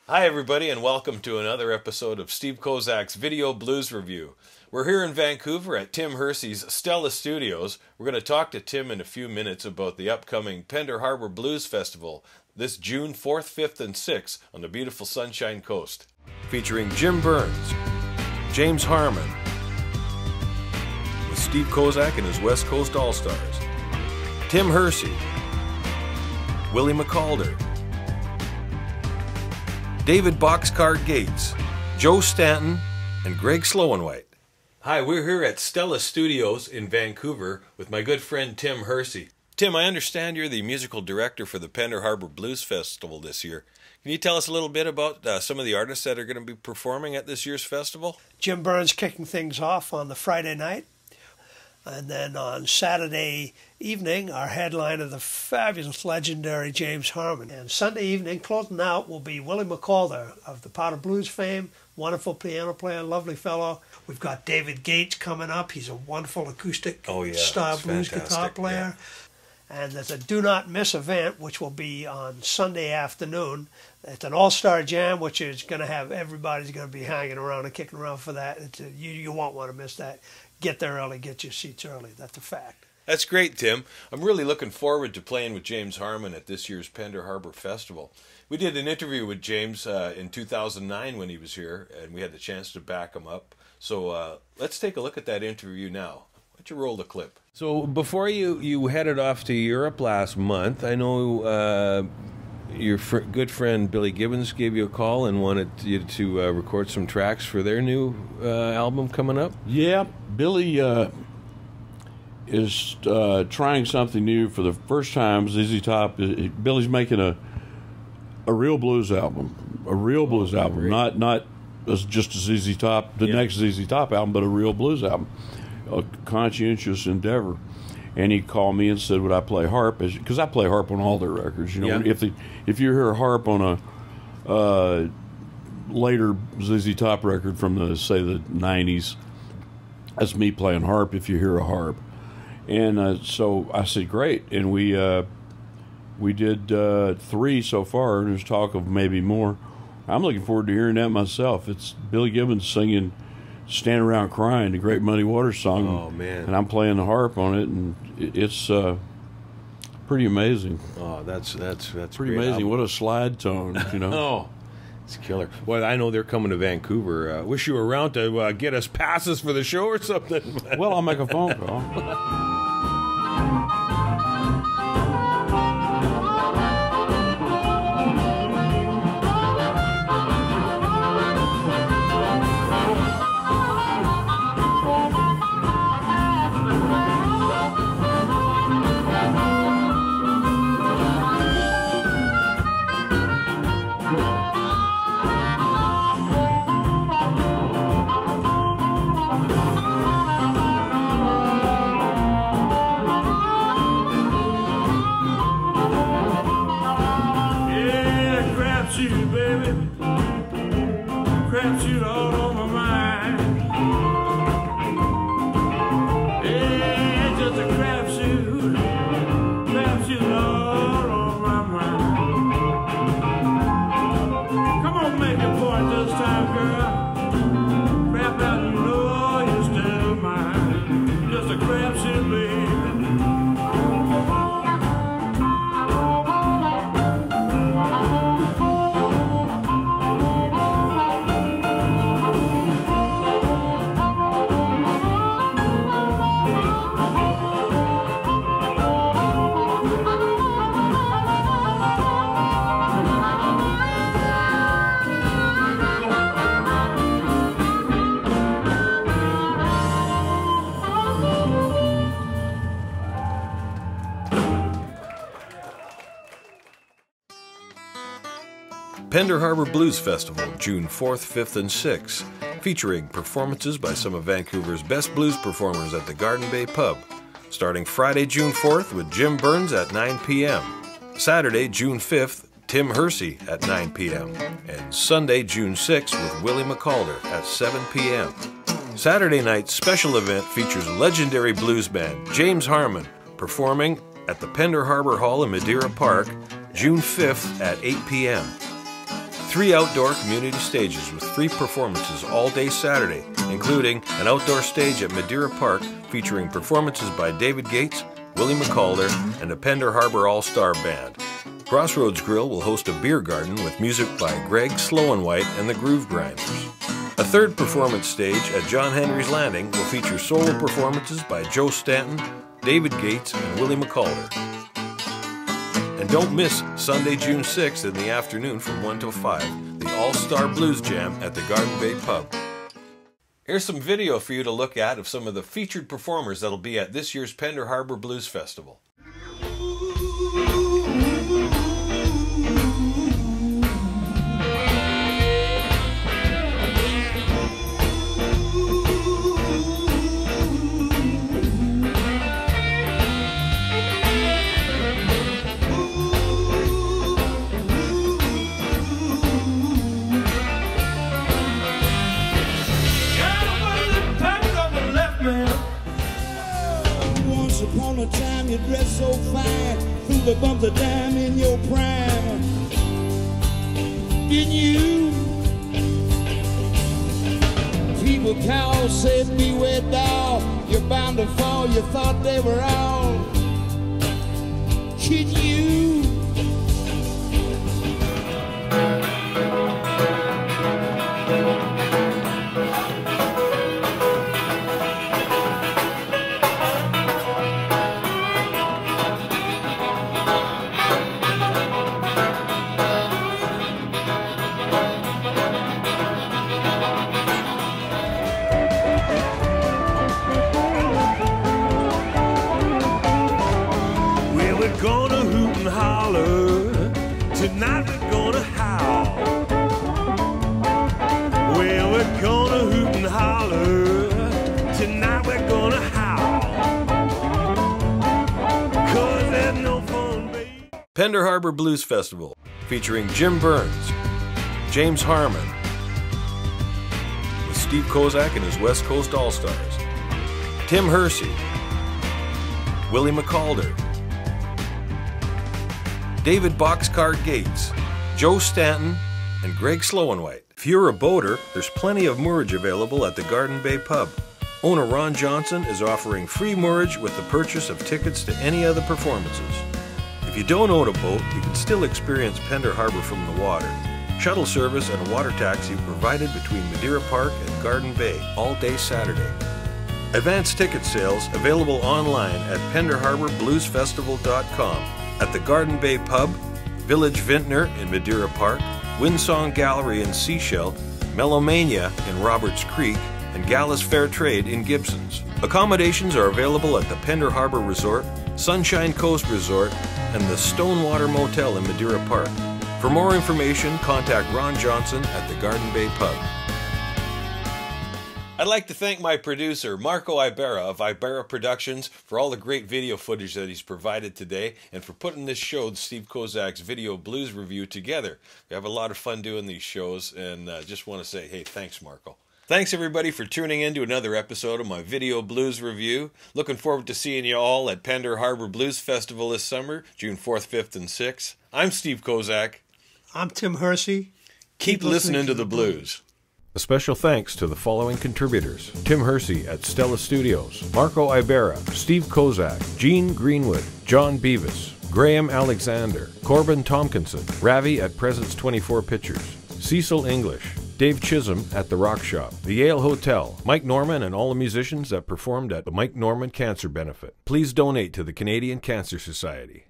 Hi everybody and welcome to another episode of Steve Kozak's Video Blues Review. We're here in Vancouver at Tim Hearsey's Stella Studios. We're going to talk to Tim in a few minutes about the upcoming Pender Harbour Blues Festival this June 4th, 5th and 6th on the beautiful Sunshine Coast. Featuring Jim Byrnes, James Harman, with Steve Kozak and his West Coast All-Stars, Tim Hearsey, Willy McCalder, David Boxcar Gates, Joe Stanton, and Greg Slowenwhite. Hi, we're here at Stella Studios in Vancouver with my good friend Tim Hearsey. Tim, I understand you're the musical director for the Pender Harbour Blues Festival this year. Can you tell us a little bit about some of the artists that are going to be performing at this year's festival? Jim Byrnes kicking things off on the Friday night. And then on Saturday evening, our headliner, the fabulous, legendary James Harman. And Sunday evening, closing out, will be Willy McCalder of the Powder Blues fame, wonderful piano player, lovely fellow. We've got David Gates coming up. He's a wonderful acoustic style blues guitar player. Yeah. And there's a Do Not Miss event, which will be on Sunday afternoon. It's an all-star jam, which is going to have everybody's going to be hanging around and kicking around for that. You won't want to miss that. Get there early, get your seats early. That's a fact. That's great, Tim. I'm really looking forward to playing with James Harman at this year's Pender Harbour Festival. We did an interview with James in 2009 when he was here, and we had the chance to back him up. So let's take a look at that interview now. Why don't you roll the clip? So before you headed off to Europe last month, I know your good friend Billy Gibbons gave you a call and wanted you to record some tracks for their new album coming up. Yeah, Billy is trying something new for the first time. ZZ Top. Billy's making a real blues album, Great. not just a ZZ Top, the next ZZ Top album, but a real blues album, a conscientious endeavor. And he called me and said, "Would I play harp?" Because I play harp on all their records. You know, if you hear harp on a later ZZ Top record from the 90s, that's me playing harp. If you hear a harp, and so I said, "Great." And we did 3 so far, and there's talk of maybe more. I'm looking forward to hearing that myself. It's Billy Gibbons singing "Stand Around Crying," the Great Muddy Waters song. Oh, man. And I'm playing the harp on it, and it's pretty amazing. Oh, that's Pretty amazing. Album. What a slide tone, you know. Oh, it's killer. Well, I know they're coming to Vancouver. Wish you were around to get us passes for the show or something. Well, I'll make a phone call. Pender Harbour Blues Festival, June 4th, 5th, and 6th, featuring performances by some of Vancouver's best blues performers at the Garden Bay Pub, starting Friday, June 4th with Jim Byrnes at 9 p.m., Saturday, June 5th, Tim Hearsey at 9 p.m., and Sunday, June 6th with Willy McCalder at 7 p.m. Saturday night's special event features legendary blues band James Harman performing at the Pender Harbour Hall in Madeira Park, June 5th at 8 p.m. 3 outdoor community stages with free performances all day Saturday, including an outdoor stage at Madeira Park featuring performances by David Gates, Willy McCalder, and a Pender Harbour All-Star Band. Crossroads Grill will host a beer garden with music by Greg Slow and White and the Groove Grinders. A third performance stage at John Henry's Landing will feature solo performances by Joe Stanton, David Gates, and Willy McCalder. And don't miss Sunday, June 6th in the afternoon from 1 till 5, the All-Star Blues Jam at the Garden Bay Pub. Here's some video for you to look at of some of the featured performers that'll be at this year's Pender Harbour Blues Festival. Upon a time you dress so fine, through the bumps of dime in your prime. Didn't you? People call, said beware doll, you're bound to fall, you thought they were all kidding you. Tonight we're gonna howl. Well, we're gonna hoot and holler. Tonight we're gonna howl. 'Cause there's no fun, baby. Pender Harbour Blues Festival, featuring Jim Byrnes, James Harman, with Steve Kozak and his West Coast All-Stars, Tim Hearsey, Willy McCalder, David Boxcar Gates, Joe Stanton, and Greg Slow and White. If you're a boater, there's plenty of moorage available at the Garden Bay Pub. Owner Ron Johnson is offering free moorage with the purchase of tickets to any of the performances. If you don't own a boat, you can still experience Pender Harbour from the water. Shuttle service and a water taxi provided between Madeira Park and Garden Bay all day Saturday. Advance ticket sales available online at penderharbourbluesfestival.com. At the Garden Bay Pub, Village Vintner in Madeira Park, Windsong Gallery in Seashell, Melomania in Roberts Creek, and Gallus Fair Trade in Gibsons. Accommodations are available at the Pender Harbour Resort, Sunshine Coast Resort, and the Stonewater Motel in Madeira Park. For more information, contact Ron Johnson at the Garden Bay Pub. I'd like to thank my producer, Marko Ibarra of Ibarra Productions, for all the great video footage that he's provided today and for putting this show, Steve Kozak's Video Blues Review, together. We have a lot of fun doing these shows, and just want to say, hey, thanks, Marko. Thanks, everybody, for tuning in to another episode of my Video Blues Review. Looking forward to seeing you all at Pender Harbour Blues Festival this summer, June 4th, 5th, and 6th. I'm Steve Kozak. I'm Tim Hearsey. Keep listening to the blues. A special thanks to the following contributors: Tim Hearsey at Stella Studios, Marko Ibarra, Steve Kozak, Gene Greenwood, John Bevis, Graham Alexander, Corbin Tomkinson, Ravi at Presence 24 Pictures, Cecil English, Dave Chisholm at the Rockshop, the Yale Hotel, Mike Norman, and all the musicians that performed at the Mike Norman Cancer Benefit. Please donate to the Canadian Cancer Society.